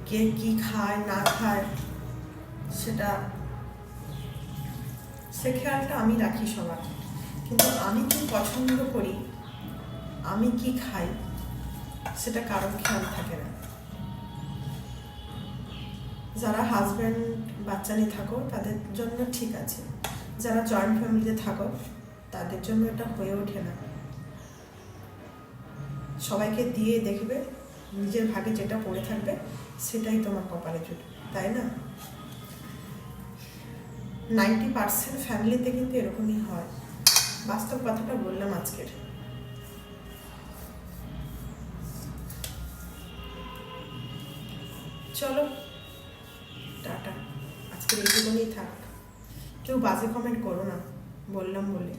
কে কি খায় না খায় সে খেয়ালটা আমি রাখি সবার, কিন্তু আমি কি পছন্দ করি, আমি কি খাই, সেটা কারোর খেয়াল থাকে না। যারা হাজব্যান্ড বাচ্চা নিয়ে থাকো তাদের জন্য ঠিক আছে, যারা জয়েন্ট ফ্যামিলিতে থাকো তাদের জন্য এটা হয়ে ওঠে না। সবাইকে দিয়ে দেখবে নিজের ভাগে যেটা পড়ে থাকবে সেটাই তোমার কপালে জুটবে, তাই না? 90% ফ্যামিলিতে কিন্তু এরকমই হয়, বাস্তব কথাটা বললাম আজকের। চলো টাটা, আজকের এইটুকুনি থাক। কেউ বাজে কমেন্ট করো না বললাম বলে।